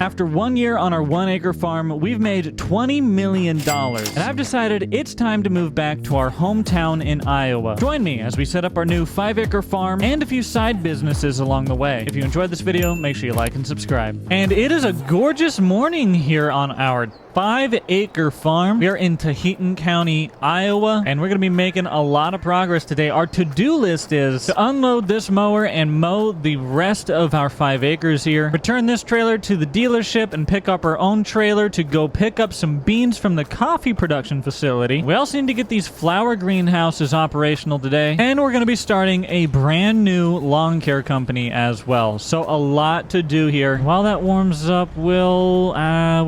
After 1 year on our 1-acre farm, we've made $20 million. And I've decided it's time to move back to our hometown in Iowa. Join me as we set up our new 5-acre farm and a few side businesses along the way. If you enjoyed this video, make sure you like and subscribe. And it is a gorgeous morning here on our 5-acre farm. We are in Tahitian County, Iowa, and we're going to be making a lot of progress today. Our to-do list is to unload this mower and mow the rest of our 5 acres here, return this trailer to the dealership and pick up our own trailer to go pick up some beans from the coffee production facility. We also need to get these flower greenhouses operational today, and we're going to be starting a brand new lawn care company as well. So a lot to do here. While that warms up, we'll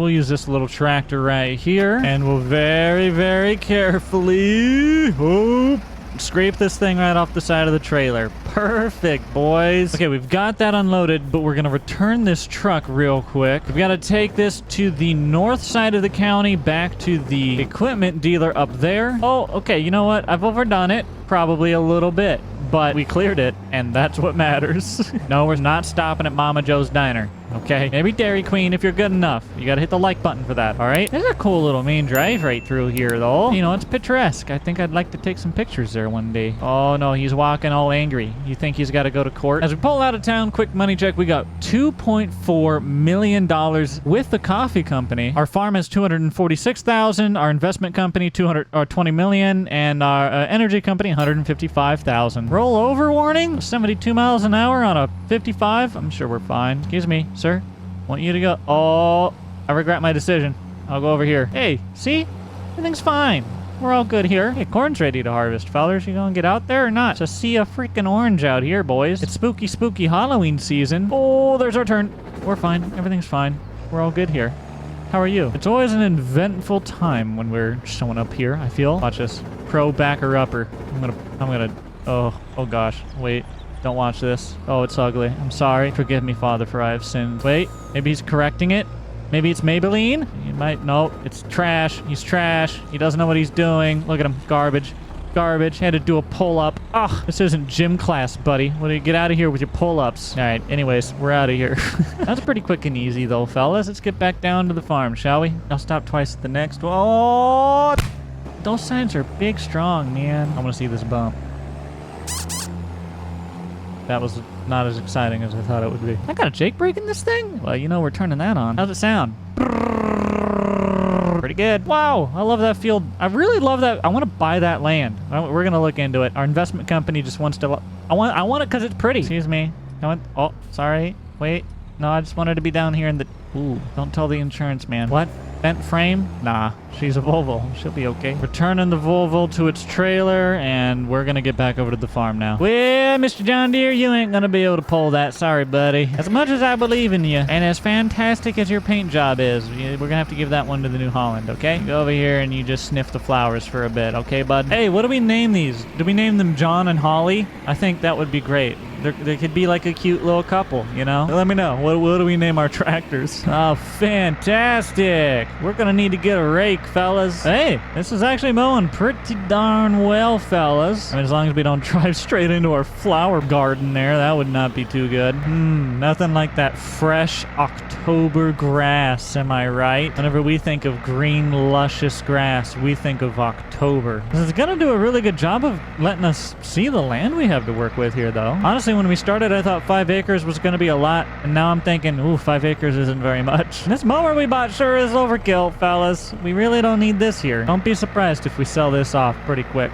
use this little tractor right here, and we'll very carefully scrape this thing right off the side of the trailer. Perfect, boys. Okay, we've got that unloaded, but we're gonna return this truck real quick. We've got to take this to the north side of the county, back to the equipment dealer up there. Oh, okay, you know what? I've overdone it, probably a little bit, but we cleared it, and that's what matters. No, we're not stopping at Mama Joe's Diner. Okay, maybe Dairy Queen if you're good enough. You gotta hit the like button for that, all right? There's a cool little main drive right through here, though. You know, it's picturesque. I think I'd like to take some pictures there one day. Oh, no, he's walking all angry. You think he's got to go to court? As we pull out of town, quick money check, we got $2.4 million with the coffee company. Our farm has $246,000, our investment company $20 million, and our energy company $155,000. Roll over warning, 72 miles an hour on a 55. I'm sure we're fine. Excuse me, sir. Want you to go. Oh, I regret my decision. I'll go over here. Hey, see? Everything's fine. We're all good here. Hey, corn's ready to harvest, fellers. You gonna get out there or not? It's a sea of freaking orange out here, boys. It's spooky Halloween season. Oh, there's our turn. We're fine. Everything's fine. We're all good here. How are you? It's always an eventful time when we're showing up here, I feel. Watch this. Pro backer upper. I'm gonna, oh gosh. Wait. Don't watch this. Oh, it's ugly. I'm sorry. Forgive me, Father, for I have sinned. Wait, maybe he's correcting it. Maybe it's Maybelline? He might. No, it's trash. He's trash. He doesn't know what he's doing. Look at him. Garbage. Garbage. Had to do a pull-up. Ugh, this isn't gym class, buddy. What do you get out of here with your pull-ups? All right, anyways, we're out of here. That's pretty quick and easy, though, fellas. Let's get back down to the farm, shall we? I'll stop twice at the next one. Oh, those signs are big, strong, man. I want to see this bump. That was not as exciting as I thought it would be. I got a Jake brake in this thing? Well, you know we're turning that on. How's it sound? Pretty good. Wow, I love that field. I really love that. I want to buy that land. We're going to look into it. Our investment company just wants to... I want it because it's pretty. Excuse me. Oh, sorry. Wait. No, I just wanted to be down here in the... Ooh, don't tell the insurance man. What? Bent frame? Nah, she's a Volvo. She'll be okay. Returning the Volvo to its trailer, and we're gonna get back over to the farm now. Well, Mr. John Deere, you ain't gonna be able to pull that. Sorry, buddy. As much as I believe in you, and as fantastic as your paint job is, we're gonna have to give that one to the New Holland, okay? Go over here and you just sniff the flowers for a bit, okay, bud? Hey, what do we name these? Do we name them John and Holly? I think that would be great. They could be like a cute little couple, you know? Let me know. What do we name our tractors? Oh, fantastic. We're gonna need to get a rake, fellas. Hey, this is actually mowing pretty darn well, fellas. I mean, as long as we don't drive straight into our flower garden there, that would not be too good. Nothing like that fresh October grass, am I right? Whenever we think of green, luscious grass, we think of October. This is gonna do a really good job of letting us see the land we have to work with here, though. Honestly, when we started, I thought 5 acres was going to be a lot, and now I'm thinking, ooh, 5 acres isn't very much. This mower we bought sure is overkill, fellas. We really don't need this here. Don't be surprised if we sell this off pretty quick.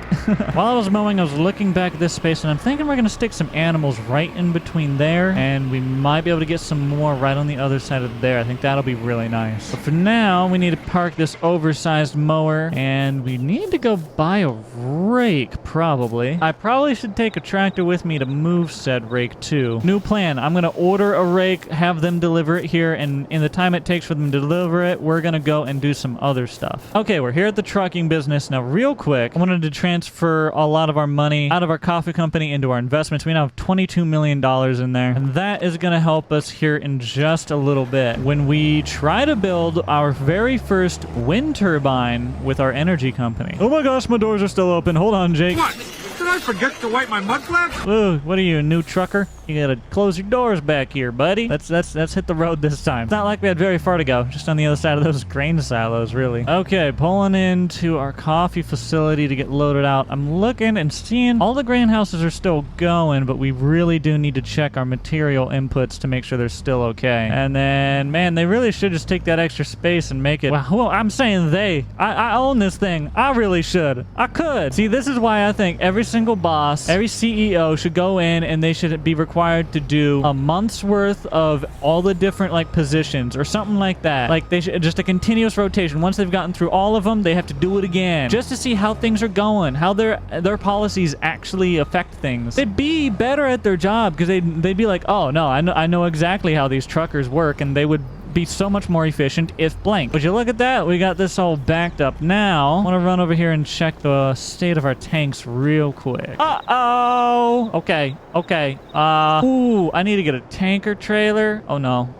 While I was mowing, I was looking back at this space, and I'm thinking we're going to stick some animals right in between there, and we might be able to get some more right on the other side of there. I think that'll be really nice. But for now, we need to park this oversized mower, and we need to go buy a rake, probably. I probably should take a tractor with me to move said rake too. New plan. I'm going to order a rake, have them deliver it here, and in the time it takes for them to deliver it, we're going to go and do some other stuff. Okay, we're here at the trucking business. Now, real quick, I wanted to transfer a lot of our money out of our coffee company into our investments. We now have $22 million in there, and that is going to help us here in just a little bit when we try to build our very first wind turbine with our energy company. Oh my gosh, my doors are still open. Hold on, Jake. What? Did I forget to wipe my mud flaps? Ooh, what are you, a new trucker? You gotta close your doors back here, buddy. Let's hit the road this time. It's not like we had very far to go. Just on the other side of those grain silos, really. Okay, pulling into our coffee facility to get loaded out. I'm looking and seeing all the greenhouses are still going, but we really do need to check our material inputs to make sure they're still okay. And then, man, they really should just take that extra space and make it... Well, I'm saying they. I own this thing. I really should. I could. See, this is why I think every single boss, every CEO should go in and they should be required to do a month's worth of all the different, like, positions or something like that. Like, they should just a continuous rotation. Once they've gotten through all of them, they have to do it again just to see how things are going, how their policies actually affect things. They'd be better at their job because they'd be like, oh, no, I know exactly how these truckers work, and they would be so much more efficient if blank. But you look at that, we got this all backed up. Now I want to run over here and check the state of our tanks real quick. Okay. Ooh, I need to get a tanker trailer. Oh no.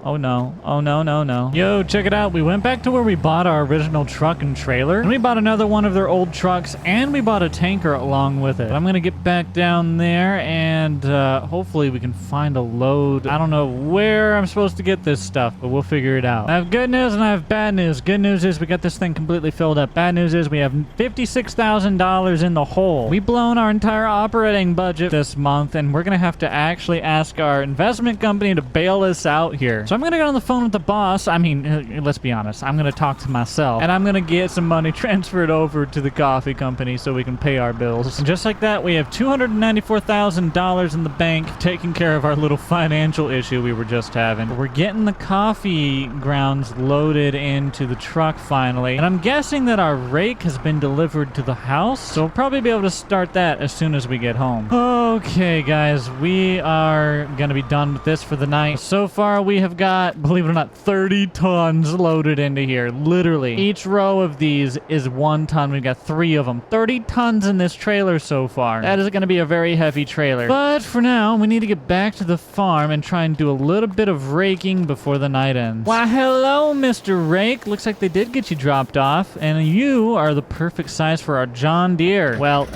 Yo, check it out. We went back to where we bought our original truck and trailer, and we bought another one of their old trucks, and we bought a tanker along with it. I'm gonna get back down there, and hopefully we can find a load. I don't know where I'm supposed to get this stuff, but we'll figure it out. I have good news and I have bad news. Good news is we got this thing completely filled up. Bad news is we have $56,000 in the hole. We've blown our entire operating budget this month, and we're gonna have to actually ask our investment company to bail us out here. So I'm gonna get on the phone with the boss. I mean, let's be honest, I'm gonna talk to myself, and I'm gonna get some money transferred over to the coffee company so we can pay our bills. And just like that, we have $294,000 in the bank, taking care of our little financial issue we were just having. We're getting the coffee grounds loaded into the truck finally, and I'm guessing that our rake has been delivered to the house, so we'll probably be able to start that as soon as we get home. Okay guys, we are gonna be done with this for the night. So far we have got, believe it or not, 30 tons loaded into here. Literally each row of these is 1 ton. We've got 3 of them. 30 tons in this trailer so far. That is gonna be a very heavy trailer, but for now we need to get back to the farm and try and do a little bit of raking before the night ends. Why, hello, Mr. Rake. Looks like they did get you dropped off, and you are the perfect size for our John Deere. Well,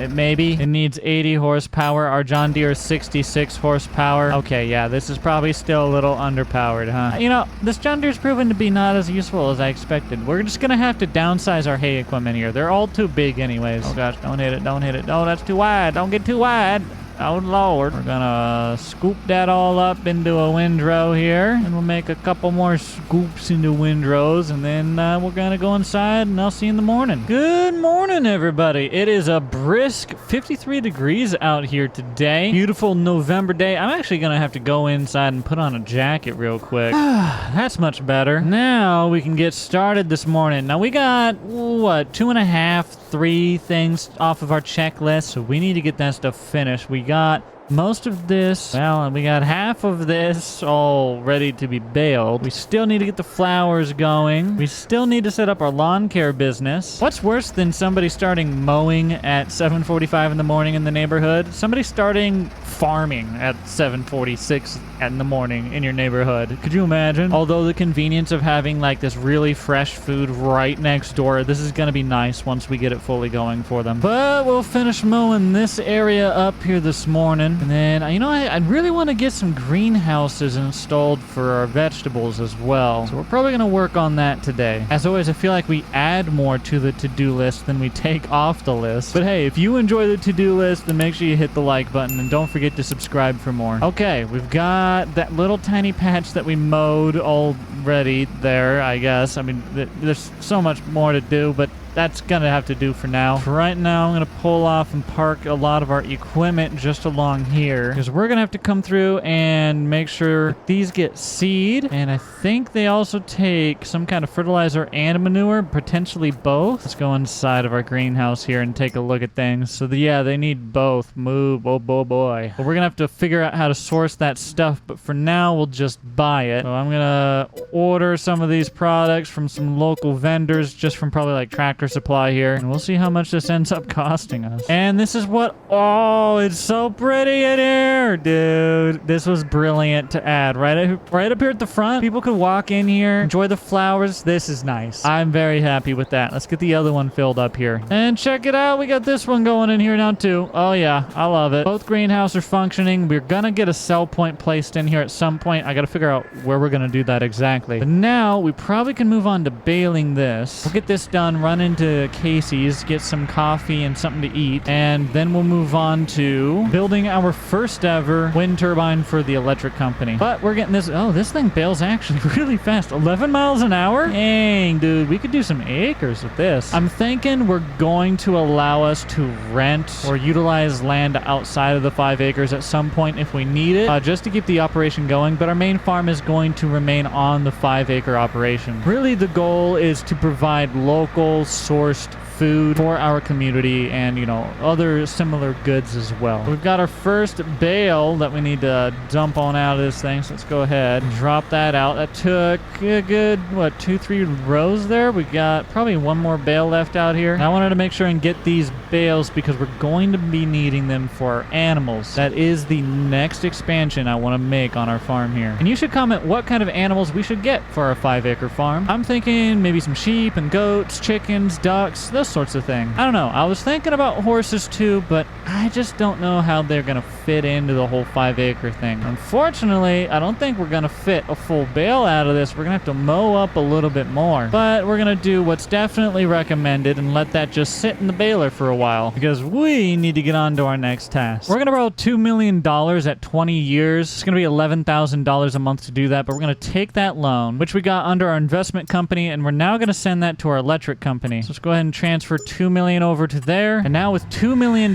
maybe. It needs 80 horsepower. Our John Deere is 66 horsepower. Okay, yeah, this is probably still a little underpowered, huh? You know, this John Deere's proven to be not as useful as I expected. We're just gonna have to downsize our hay equipment here. They're all too big anyways. Oh gosh, don't hit it, don't hit it. Oh, that's too wide. Don't get too wide. Oh Lord. We're gonna scoop that all up into a windrow here, and we'll make a couple more scoops into windrows, and then we're gonna go inside, and I'll see you in the morning. Good morning, everybody. It is a brisk 53 degrees out here today. Beautiful November day. I'm actually gonna have to go inside and put on a jacket real quick. That's much better. Now we can get started this morning. Now we got, what, 2.5, 3 things off of our checklist, so we need to get that stuff finished. We got most of this, well, and we got half of this all ready to be baled. We still need to get the flowers going. We still need to set up our lawn care business. What's worse than somebody starting mowing at 7:45 in the morning in the neighborhood? Somebody starting farming at 7:46 in the morning in your neighborhood. Could you imagine? Although the convenience of having like this really fresh food right next door, this is gonna be nice once we get it fully going for them. But we'll finish mowing this area up here this morning. And then, you know, I really want to get some greenhouses installed for our vegetables as well. So we're probably going to work on that today. As always, I feel like we add more to the to-do list than we take off the list. But hey, if you enjoy the to-do list, then make sure you hit the like button and don't forget to subscribe for more. Okay, we've got that little tiny patch that we mowed already there, I guess. I mean, there's so much more to do, but that's gonna have to do for now. For right now, I'm gonna pull off and park a lot of our equipment just along here, because we're gonna have to come through and make sure these get seed, and I think they also take some kind of fertilizer and manure, potentially both. Let's go inside of our greenhouse here and take a look at things. So yeah, they need both. Move, oh boy. But we're gonna have to figure out how to source that stuff, but for now, we'll just buy it. So I'm gonna order some of these products from some local vendors, just from probably like Tractor supply here, and we'll see how much this ends up costing us. And this is what, oh, it's so pretty in here, dude. This was brilliant to add right up here at the front. People could walk in here, enjoy the flowers. This is nice. I'm very happy with that. Let's get the other one filled up here. And check it out. We got this one going in here now too. Oh yeah, I love it. Both greenhouses are functioning. We're gonna get a sell point placed in here at some point. I gotta figure out where we're gonna do that exactly. But now we probably can move on to baling this. We'll get this done, run into Casey's, get some coffee and something to eat, and then we'll move on to building our first ever wind turbine for the electric company. But we're getting this. Oh, this thing bales actually really fast. 11 miles an hour? Dang, dude, we could do some acres with this. I'm thinking we're going to allow us to rent or utilize land outside of the 5 acres at some point if we need it, just to keep the operation going. But our main farm is going to remain on the 5-acre operation. Really, the goal is to provide local sourced food for our community and, you know, other similar goods as well. We've got our first bale that we need to dump on out of this thing, so let's go ahead and drop that out. That took a good, what, 2-3 rows there? We got probably one more bale left out here. And I wanted to make sure and get these bales because we're going to be needing them for our animals. That is the next expansion I want to make on our farm here. And you should comment what kind of animals we should get for our 5-acre farm. I'm thinking maybe some sheep and goats, chickens, ducks, those sorts of things. I don't know. I was thinking about horses too, but I just don't know how they're going to fit into the whole 5-acre thing. Unfortunately, I don't think we're going to fit a full bale out of this. We're going to have to mow up a little bit more. But we're going to do what's definitely recommended and let that just sit in the baler for a while because we need to get on to our next task. We're going to borrow $2 million at 20 years. It's going to be $11,000 a month to do that, but we're going to take that loan, which we got under our investment company, and we're now going to send that to our electric company. So let's go ahead and transfer $2 million over to there. And now with $2 million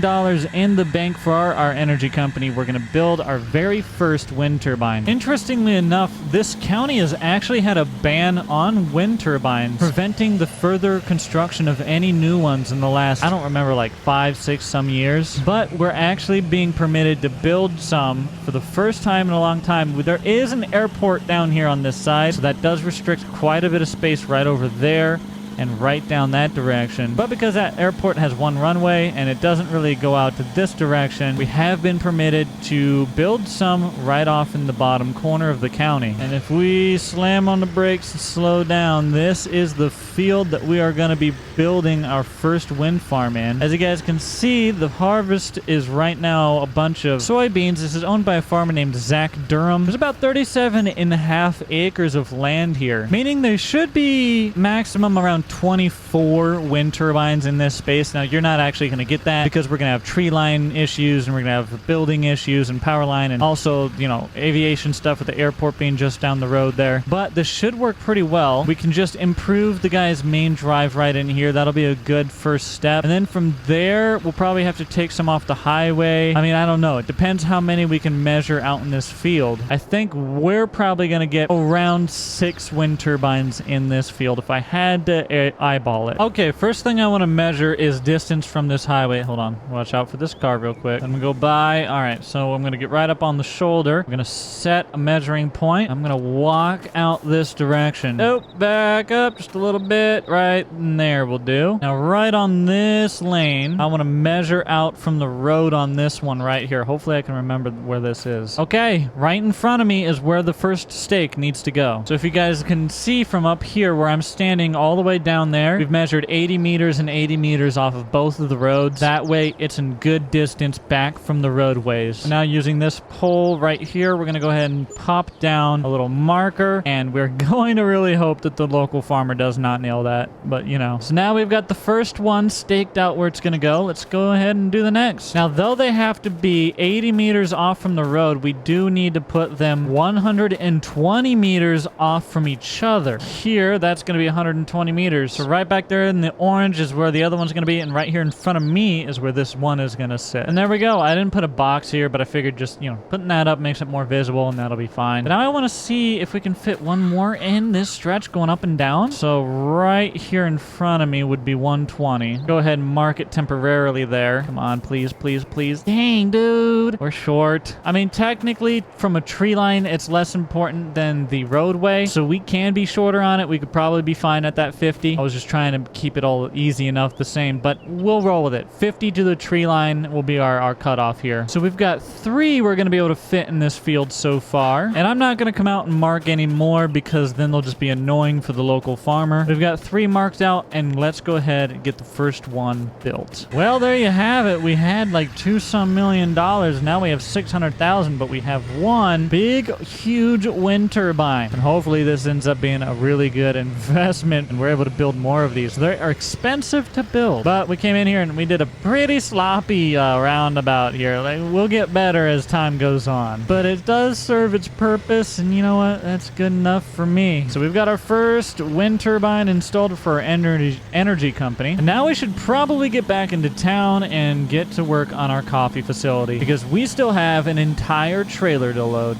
in the bank for our energy company, we're going to build our very first wind turbine. Interestingly enough, this county has actually had a ban on wind turbines, preventing the further construction of any new ones in the last, I don't remember, like 5, 6 some years. But we're actually being permitted to build some for the first time in a long time. There is an airport down here on this side, so that does restrict quite a bit of space right over there and right down that direction. But because that airport has one runway and it doesn't really go out to this direction, we have been permitted to build some right off in the bottom corner of the county. And if we slam on the brakes and slow down, this is the field that we are going to be building our first wind farm in. As you guys can see, the harvest is right now a bunch of soybeans. This is owned by a farmer named Zach Durham. There's about 37.5 acres of land here, meaning there should be maximum around 24 wind turbines in this space. Now, you're not actually going to get that because we're going to have tree line issues and we're going to have building issues and power line and also, you know, aviation stuff with the airport being just down the road there. But this should work pretty well. We can just improve the guy's main drive right in here. That'll be a good first step. And then from there, we'll probably have to take some off the highway. I mean, I don't know. It depends how many we can measure out in this field. I think we're probably going to get around 6 wind turbines in this field if I had to eyeball it. Okay, first thing I want to measure is distance from this highway. Hold on. Watch out for this car real quick. I'm going to go by. All right, so I'm going to get right up on the shoulder. I'm going to set a measuring point. I'm going to walk out this direction. Nope, back up just a little bit. Right in there will do. Now, right on this lane, I want to measure out from the road on this one right here. Hopefully, I can remember where this is. Okay, right in front of me is where the first stake needs to go. So if you guys can see from up here where I'm standing all the way down there, we've measured 80 meters and 80 meters off of both of the roads. That way, it's in good distance back from the roadways. Now, using this pole right here, we're going to go ahead and pop down a little marker, and we're going to really hope that the local farmer does not nail that, but you know. So now we've got the first one staked out where it's going to go. Let's go ahead and do the next. Now, though they have to be 80 meters off from the road, we do need to put them 120 meters off from each other. Here, that's going to be 120 meters. So right back there in the orange is where the other one's going to be, and right here in front of me is where this one is going to sit. And there we go. I didn't put a box here, but I figured just, you know, putting that up makes it more visible, and that'll be fine. But now I want to see if we can fit one more in this stretch going up and down. So right here in front of me would be 120. Go ahead and mark it temporarily there. Come on, please, please, please. Dang, dude. We're short. I mean, technically, from a tree line, it's less important than the roadway, so we can be shorter on it. We could probably be fine at that 50. 50. I was just trying to keep it all easy enough the same, but we'll roll with it. 50 to the tree line will be our cutoff here. So we've got 3 we're going to be able to fit in this field so far. And I'm not going to come out and mark any more because then they'll just be annoying for the local farmer. We've got 3 marked out, and let's go ahead and get the first one built. Well, there you have it. We had like $2 million. Now we have 600,000, but we have one big, huge wind turbine. And hopefully this ends up being a really good investment and we're able to build more of these. They are expensive to build, but we came in here and we did a pretty sloppy roundabout here. Like, we'll get better as time goes on, but it does serve its purpose, and you know what? That's good enough for me. So we've got our first wind turbine installed for our energy company. And now we should probably get back into town and get to work on our coffee facility because we still have an entire trailer to load.